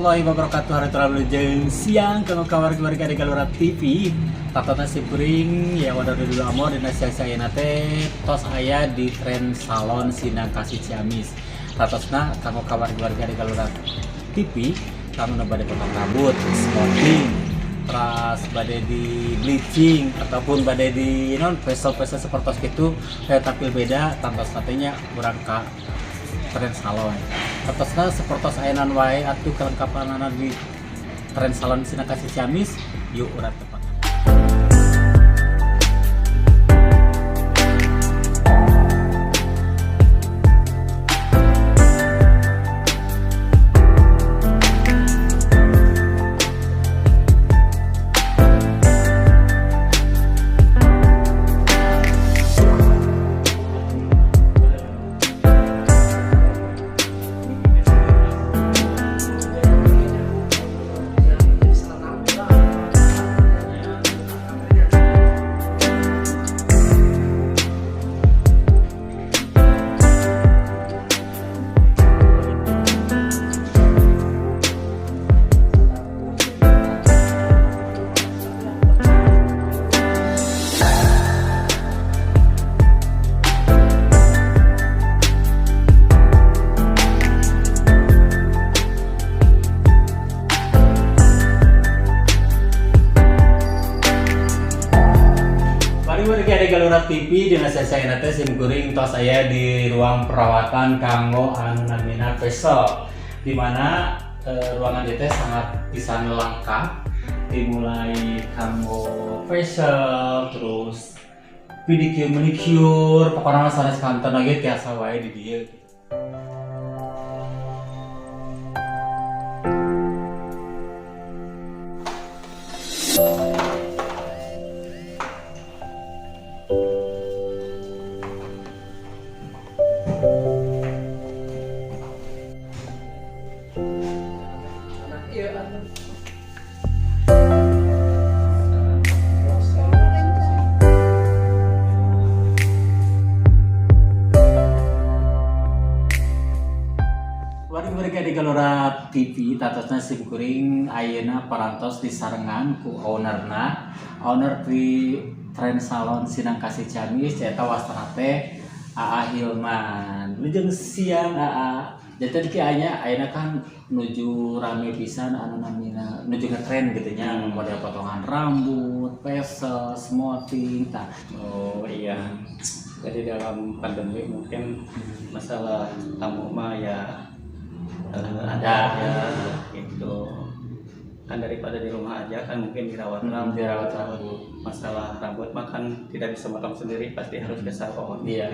warahmatullahi wabarakatuh. Hari terlalu jeng siang kalau kawan-kawan di Galura TV. Tatona si kuring ya wadah dulu amor dan saya nate tos aya di tren salon Sindang Kasih Ciamis. Tatosna kamu kawan-kawan di Galura TV, kamu nabade potong rambut, smoothing, terus badai di bleaching ataupun badai di facial seperti itu kayak tampil beda tantos katanya kurang tren salon. Atasnya seperti ayenan wae atuh kelengkapan di tren salon Sindang Kasih Ciamis, yuk urat tepat. Ada Galura TV di saya nate sim kuring tos saya di ruang perawatan kanggo anu namina facial, di mana ruangan itu sangat bisa lengkap, dimulai kanggo facial terus pedicure manicure pokoknya sanes kantor lagi tiasa wae di dia. Mereka di Galura TV, tatosna sim kuring ayeuna parantos disarengan ku owner di tren salon Sindang Kasih Ciamis eta wastra teh Aa Hilman. Lujeng siang Aa. Jadi kianya ayeuna kan nuju rame pisan anu namina nuju ngetren gitu nya, model potongan rambut, facial, smoothing tah. Oh iya. Jadi dalam pandemi mungkin masalah tamu mah ya ada ya gitu kan, daripada di rumah aja kan mungkin dirawat rambut. Masalah rambut mah kan tidak bisa potong sendiri, pasti harus ke salon. Iya.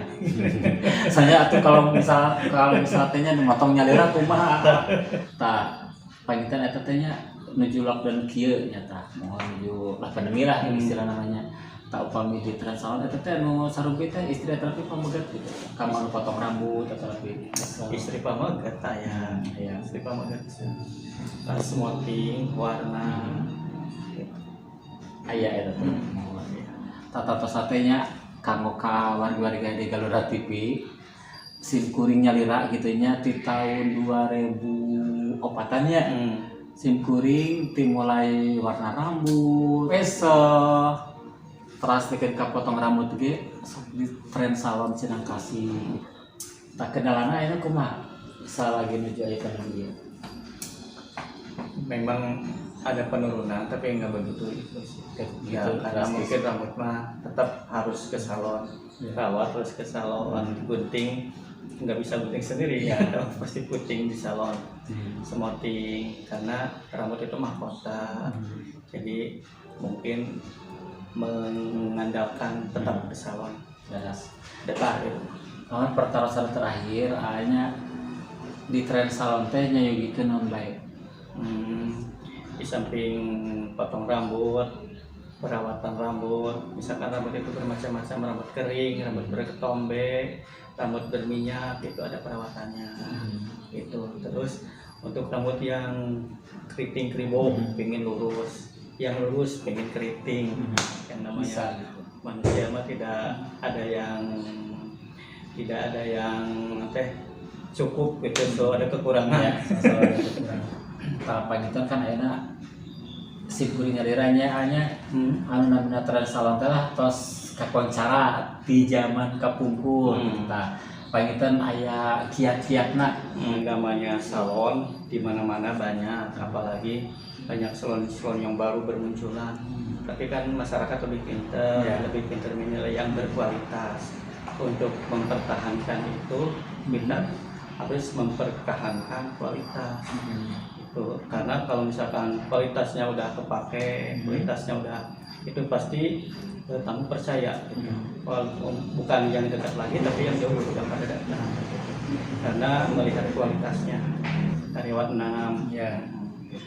Saya tuh kalau misalnya motong nyalira kumaha tah pangitan eta teh nya nuju lockdown kieu nya tah mohon nuju lah pandemi lah istilah namanya. Tak upami di tren salon eta teh anu sarumpi teh istri eta teh pamegat gitu. Kamu anu potong rambut eta teh Istri pamegat ya. Iya, istri pamegat. Smoothing warna aya eta teh. Tata tos satenya kanggo ka warga-warga di Galura TV sim kuring nyalira gitu nya ti tahun 2004-an ya. Sim kuring ti mulai warna rambut, facial, terus bikin potong rambut ge di tren salon Sindang Kasih. Tak kendalana ayeuna kumaha? Salagi nuju aya ka dieu. Memang ada penurunan tapi nggak begitu itu sih. Ya, karena mungkin rambut mah tetap harus ke salon, rawat terus ke salon, gunting nggak bisa gunting sendiri ya, pasti gunting di salon, smoothing karena rambut itu mahkota, jadi mungkin mengandalkan tetap ke salon. Detak gitu. Pertarasan terakhir hanya di tren salon teh nyayugikeun non bae. Di samping potong rambut, perawatan rambut, misalkan rambut itu bermacam-macam, rambut kering, rambut berketombe, rambut berminyak, itu ada perawatannya. Itu terus untuk rambut yang keriting keribung, pengen lurus, yang lurus pengen keriting, yang namanya manusia mah tidak ada yang cukup gitu, so ada kekurangan. Ya, so ada kekurangan. pangitan kan ayeuna si kuring ngadiranya hanya anu namina tren salon teh lah tos kakoncara di zaman kapungkur. Tah pangitan aya kiat-kiatna namanya salon di mana-mana banyak, apalagi banyak salon-salon yang baru bermunculan. Tapi kan masyarakat lebih pintar, lebih pintar menilai yang berkualitas. Untuk mempertahankan itu kita harus mempertahankan kualitas. Itu karena kalau misalkan kualitasnya udah kepake, kualitasnya udah itu pasti tamu percaya. Bukan yang dekat lagi tapi yang jauh udah pada datang. Karena melihat kualitasnya karyawan 6 ya.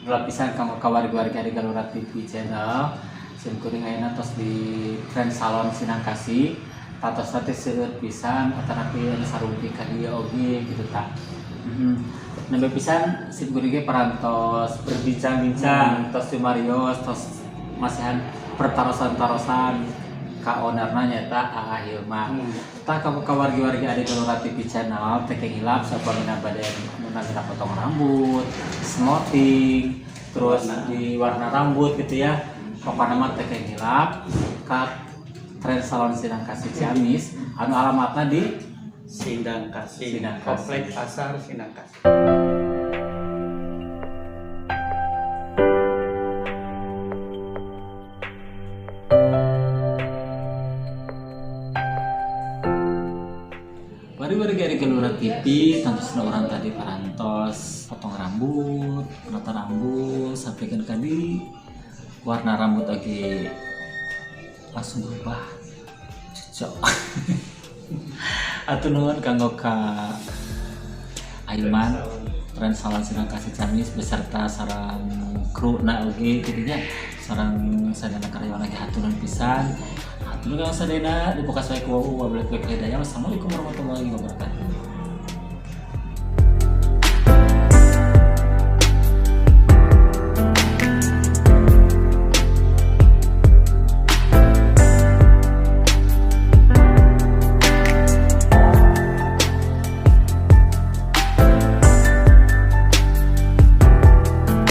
Lapisan kamu kawarga-warga di Galura TV channel sim kuring ayeuna tos di tren salon Sinangkasi tatos teh seueur pisan atanapi anu sarumpi ka dieu oge gitu tah. Nembe pisan sim kuring ge parantos berbincang-bincang tos di Marios tos masihan pertarosan-tarosan ka ownerna nyata Aa Hilma. Tah kamu kawargi-wargi adi Galura TV channel teh hilap sapamina bade namina potong rambut, smoothing, terus di warna rambut gitu ya. Pokoknya mah teh hilap ka tren salon Sinangkasi Ciamis anu alamatna di Sindangkasi, Komplek Pasar Sindangkasi. Bari-bari dari Galura TV, tentu saja orang tadi parantos potong rambut, penata rambut, sampaikan kali warna rambut lagi langsung berubah cocok. Atuh nuhun kanggo ka Aiman tren salon Sinangkasi Ciamis beserta sareng kru na oge kitu nya sareng sadana karyawan lagi haturan pisan. Hatur kang sadayana dibuka sae ku wabillahi taufiq hidayah. Wassalamualaikum warahmatullahi wabarakatuh.